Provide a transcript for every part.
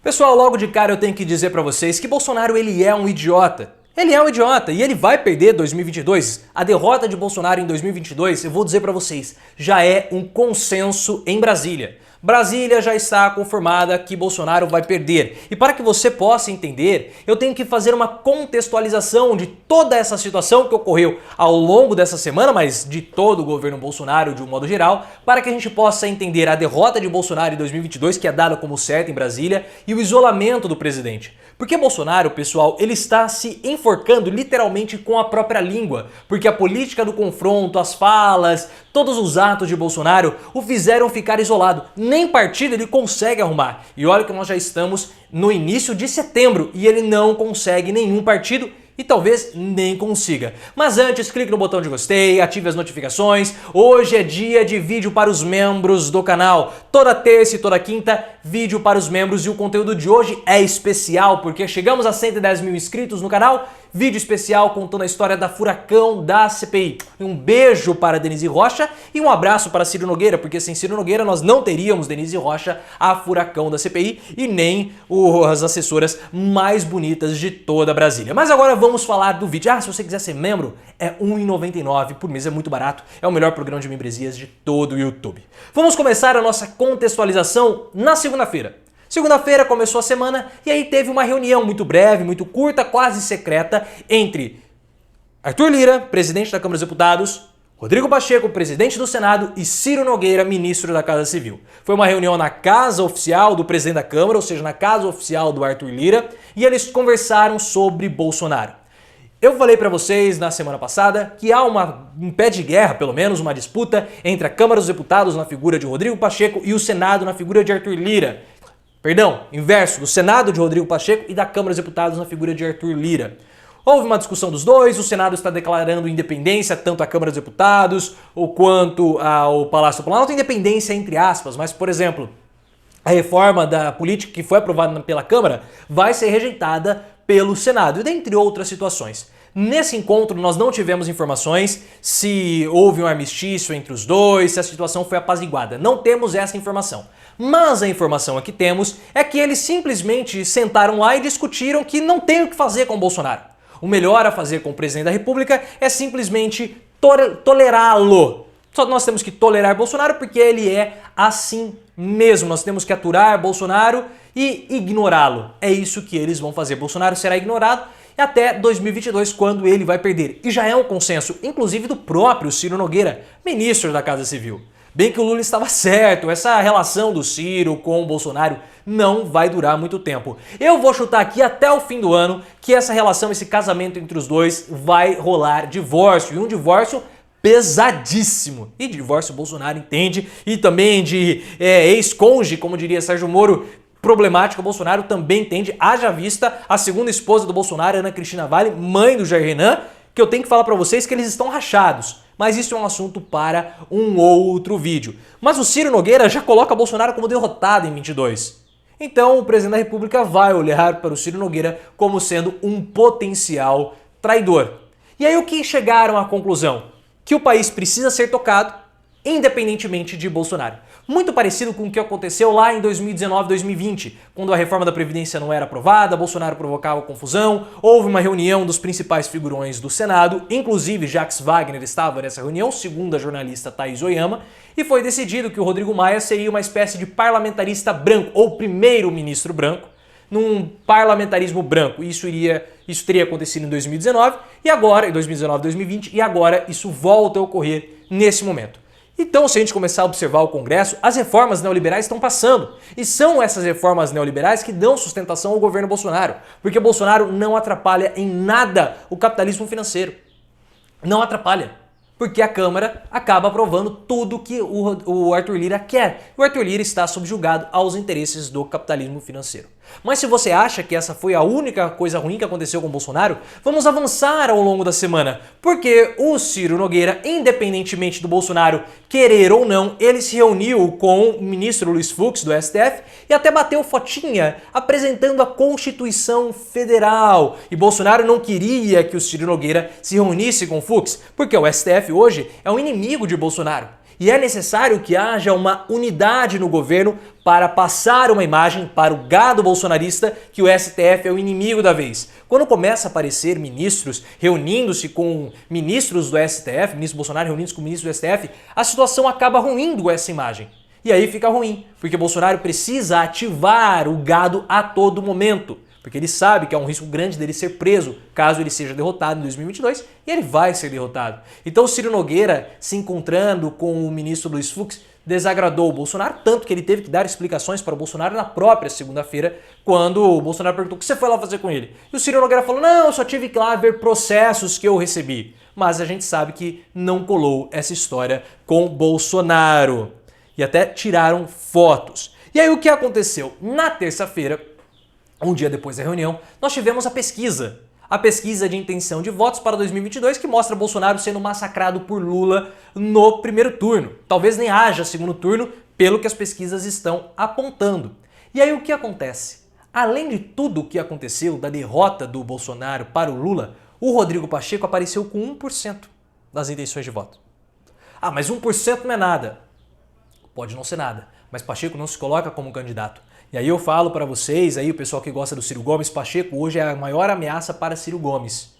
Pessoal, logo de cara eu tenho que dizer pra vocês que Bolsonaro ele é um idiota. Ele é um idiota e ele vai perder 2022. A derrota de Bolsonaro em 2022, eu vou dizer pra vocês, já é um consenso em Brasília. Brasília já está conformada que Bolsonaro vai perder. E para que você possa entender, eu tenho que fazer uma contextualização de toda essa situação que ocorreu ao longo dessa semana, mas de todo o governo Bolsonaro de um modo geral, para que a gente possa entender a derrota de Bolsonaro em 2022, que é dada como certa em Brasília, e o isolamento do presidente. Porque Bolsonaro, pessoal, ele está se enforcando literalmente com a própria língua, porque a política do confronto, as falas, todos os atos de Bolsonaro o fizeram ficar isolado. Nem partido ele consegue arrumar. E olha que nós já estamos no início de setembro e ele não consegue nenhum partido e talvez nem consiga. Mas antes, clique no botão de gostei, ative as notificações. Hoje é dia de vídeo para os membros do canal. Toda terça e toda quinta, vídeo para os membros. E o conteúdo de hoje é especial, porque chegamos a 110 mil inscritos no canal. Vídeo especial contando a história da furacão da CPI. Um beijo para Denise Rocha e um abraço para Ciro Nogueira, porque sem Ciro Nogueira nós não teríamos Denise Rocha, a furacão da CPI, e nem as assessoras mais bonitas de toda Brasília. Mas agora vamos falar do vídeo. Se você quiser ser membro, é R$ 1,99 por mês, é muito barato. É o melhor programa de membresias de todo o YouTube. Vamos começar a nossa contextualização na segunda-feira. Segunda-feira começou a semana e aí teve uma reunião muito breve, muito curta, quase secreta entre Arthur Lira, presidente da Câmara dos Deputados, Rodrigo Pacheco, presidente do Senado, e Ciro Nogueira, ministro da Casa Civil. Foi uma reunião na casa oficial do presidente da Câmara, ou seja, na casa oficial do Arthur Lira, e eles conversaram sobre Bolsonaro. Eu falei pra vocês na semana passada que há um pé de guerra, pelo menos uma disputa, entre a Câmara dos Deputados na figura de Rodrigo Pacheco e o Senado na figura de Arthur Lira. Perdão, inverso, do Senado de Rodrigo Pacheco e da Câmara dos Deputados na figura de Arthur Lira. Houve uma discussão dos dois, o Senado está declarando independência, tanto a Câmara dos Deputados quanto ao Palácio do Planalto, independência entre aspas, mas, por exemplo, a reforma da política que foi aprovada pela Câmara vai ser rejeitada pelo Senado, e dentre outras situações. Nesse encontro nós não tivemos informações se houve um armistício entre os dois, se a situação foi apaziguada. Não temos essa informação. Mas a informação que temos é que eles simplesmente sentaram lá e discutiram que não tem o que fazer com o Bolsonaro. O melhor a fazer com o presidente da República é simplesmente tolerá-lo. Só nós temos que tolerar Bolsonaro porque ele é assim mesmo. Nós temos que aturar Bolsonaro e ignorá-lo. É isso que eles vão fazer. Bolsonaro será ignorado até 2022, quando ele vai perder. E já é um consenso, inclusive do próprio Ciro Nogueira, ministro da Casa Civil. Bem que o Lula estava certo, essa relação do Ciro com o Bolsonaro não vai durar muito tempo. Eu vou chutar aqui até o fim do ano que essa relação, esse casamento entre os dois vai rolar divórcio. E um divórcio pesadíssimo. E divórcio Bolsonaro entende, e também de ex-cônjuge, como diria Sérgio Moro, problemática, Bolsonaro também entende, haja vista a segunda esposa do Bolsonaro, Ana Cristina Valle, mãe do Jair Renan, que eu tenho que falar pra vocês que eles estão rachados. Mas isso é um assunto para um outro vídeo. Mas o Ciro Nogueira já coloca Bolsonaro como derrotado em 22. Então o presidente da República vai olhar para o Ciro Nogueira como sendo um potencial traidor. E aí o que chegaram à conclusão? Que o país precisa ser tocado independentemente de Bolsonaro. Muito parecido com o que aconteceu lá em 2019, 2020, quando a reforma da Previdência não era aprovada, Bolsonaro provocava confusão, houve uma reunião dos principais figurões do Senado, inclusive Jacques Wagner estava nessa reunião, segundo a jornalista Thaís Oyama, e foi decidido que o Rodrigo Maia seria uma espécie de parlamentarista branco, ou primeiro-ministro branco, num parlamentarismo branco. Isso teria acontecido em 2019, e agora, em 2019, 2020, e agora isso volta a ocorrer nesse momento. Então, se a gente começar a observar o Congresso, as reformas neoliberais estão passando. E são essas reformas neoliberais que dão sustentação ao governo Bolsonaro. Porque Bolsonaro não atrapalha em nada o capitalismo financeiro. Não atrapalha. Porque a Câmara acaba aprovando tudo que o Arthur Lira quer. O Arthur Lira está subjugado aos interesses do capitalismo financeiro. Mas se você acha que essa foi a única coisa ruim que aconteceu com o Bolsonaro, vamos avançar ao longo da semana, porque o Ciro Nogueira, independentemente do Bolsonaro querer ou não, ele se reuniu com o ministro Luiz Fux do STF e até bateu fotinha apresentando a Constituição Federal. E Bolsonaro não queria que o Ciro Nogueira se reunisse com o Fux, porque o STF hoje é um inimigo de Bolsonaro. E é necessário que haja uma unidade no governo para passar uma imagem para o gado bolsonarista que o STF é o inimigo da vez. Quando começa a aparecer ministros reunindo-se com ministros do STF, ministro Bolsonaro reunindo-se com ministros do STF, a situação acaba ruindo essa imagem. E aí fica ruim, porque Bolsonaro precisa ativar o gado a todo momento. Porque ele sabe que há um risco grande dele ser preso caso ele seja derrotado em 2022, e ele vai ser derrotado. Então o Ciro Nogueira, se encontrando com o ministro Luiz Fux, desagradou o Bolsonaro, tanto que ele teve que dar explicações para o Bolsonaro na própria segunda-feira, quando o Bolsonaro perguntou o que você foi lá fazer com ele. E o Ciro Nogueira falou, não, eu só tive que lá ver processos que eu recebi. Mas a gente sabe que não colou essa história com Bolsonaro. E até tiraram fotos. E aí o que aconteceu? Na terça-feira, um dia depois da reunião, nós tivemos a pesquisa de intenção de votos para 2022 que mostra Bolsonaro sendo massacrado por Lula no primeiro turno. Talvez nem haja segundo turno, pelo que as pesquisas estão apontando. E aí o que acontece? Além de tudo o que aconteceu da derrota do Bolsonaro para o Lula, o Rodrigo Pacheco apareceu com 1% das intenções de voto. Ah, mas 1% não é nada. Pode não ser nada, mas Pacheco não se coloca como candidato. E aí eu falo para vocês, aí o pessoal que gosta do Ciro Gomes, Pacheco hoje é a maior ameaça para Ciro Gomes.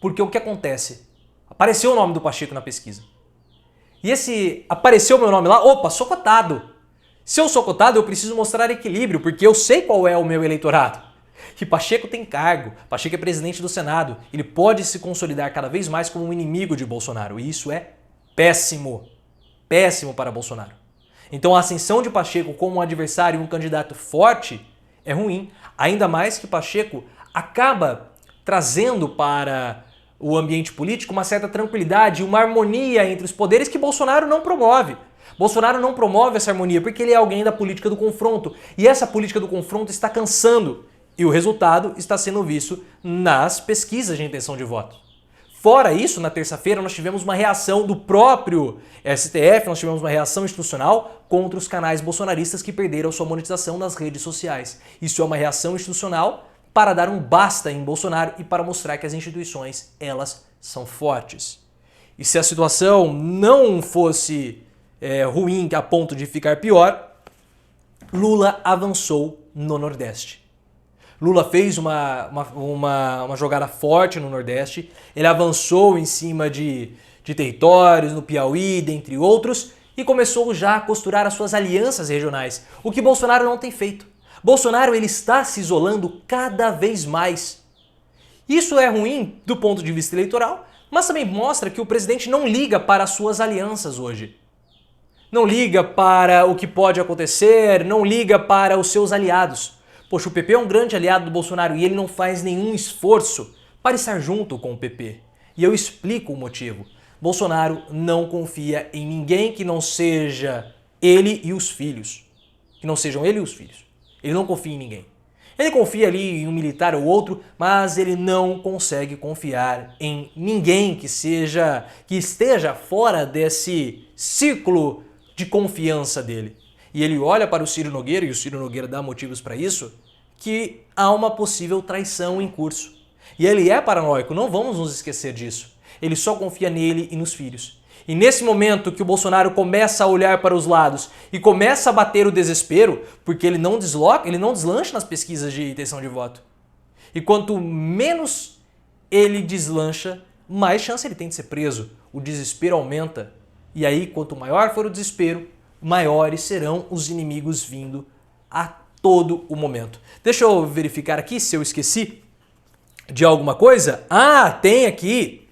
Porque o que acontece? Apareceu o nome do Pacheco na pesquisa. E esse apareceu o meu nome lá, opa, sou cotado. Se eu sou cotado, eu preciso mostrar equilíbrio, porque eu sei qual é o meu eleitorado. E Pacheco tem cargo, Pacheco é presidente do Senado, ele pode se consolidar cada vez mais como um inimigo de Bolsonaro. E isso é péssimo, péssimo para Bolsonaro. Então a ascensão de Pacheco como um adversário e um candidato forte é ruim. Ainda mais que Pacheco acaba trazendo para o ambiente político uma certa tranquilidade, uma harmonia entre os poderes que Bolsonaro não promove. Bolsonaro não promove essa harmonia porque ele é alguém da política do confronto. E essa política do confronto está cansando. E o resultado está sendo visto nas pesquisas de intenção de voto. Fora isso, na terça-feira nós tivemos uma reação do próprio STF, nós tivemos uma reação institucional contra os canais bolsonaristas que perderam sua monetização nas redes sociais. Isso é uma reação institucional para dar um basta em Bolsonaro e para mostrar que as instituições, elas são fortes. E se a situação não fosse ruim a ponto de ficar pior, Lula avançou no Nordeste. Lula fez uma jogada forte no Nordeste, ele avançou em cima de territórios, no Piauí, dentre outros, e começou já a costurar as suas alianças regionais, o que Bolsonaro não tem feito. Bolsonaro ele está se isolando cada vez mais. Isso é ruim do ponto de vista eleitoral, mas também mostra que o presidente não liga para as suas alianças hoje. Não liga para o que pode acontecer, não liga para os seus aliados. Poxa, o PP é um grande aliado do Bolsonaro e ele não faz nenhum esforço para estar junto com o PP. E eu explico o motivo. Bolsonaro não confia em ninguém que não seja ele e os filhos. Que não sejam ele e os filhos. Ele não confia em ninguém. Ele confia ali em um militar ou outro, mas ele não consegue confiar em ninguém que esteja fora desse círculo de confiança dele. E ele olha para o Ciro Nogueira, e o Ciro Nogueira dá motivos para isso, que há uma possível traição em curso. E ele é paranoico, não vamos nos esquecer disso. Ele só confia nele e nos filhos. E nesse momento que o Bolsonaro começa a olhar para os lados e começa a bater o desespero, porque ele não deslancha nas pesquisas de intenção de voto. E quanto menos ele deslancha, mais chance ele tem de ser preso. O desespero aumenta. E aí, quanto maior for o desespero, maiores serão os inimigos vindo a todo o momento. Deixa eu verificar aqui se eu esqueci de alguma coisa. Ah, tem aqui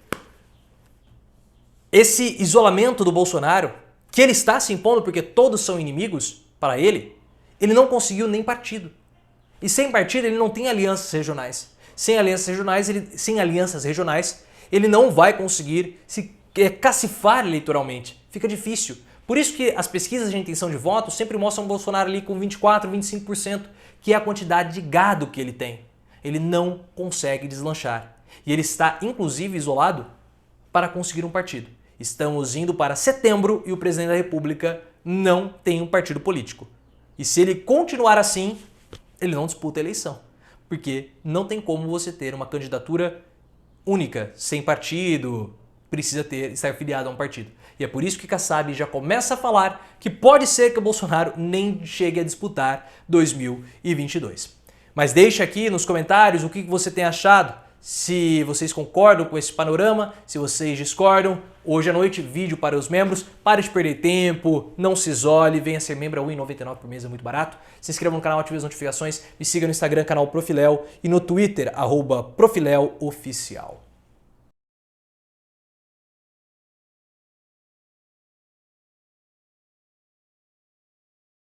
esse isolamento do Bolsonaro, que ele está se impondo porque todos são inimigos para ele. Ele não conseguiu nem partido. E sem partido ele não tem alianças regionais. Sem alianças regionais, ele não vai conseguir se cacifar eleitoralmente. Fica difícil. Por isso que as pesquisas de intenção de voto sempre mostram o Bolsonaro ali com 24%, 25%, que é a quantidade de gado que ele tem. Ele não consegue deslanchar. E ele está, inclusive, isolado para conseguir um partido. Estamos indo para setembro e o presidente da República não tem um partido político. E se ele continuar assim, ele não disputa a eleição. Porque não tem como você ter uma candidatura única, sem partido, precisa estar filiado a um partido. E é por isso que Kassab já começa a falar que pode ser que o Bolsonaro nem chegue a disputar 2022. Mas deixe aqui nos comentários o que você tem achado, se vocês concordam com esse panorama, se vocês discordam. Hoje à noite, vídeo para os membros. Pare de perder tempo, não se isole, venha ser membro, é R$ 1,99 por mês, é muito barato. Se inscreva no canal, ative as notificações, me siga no Instagram, canal Profiléu, e no Twitter, @ProfiléuOficial.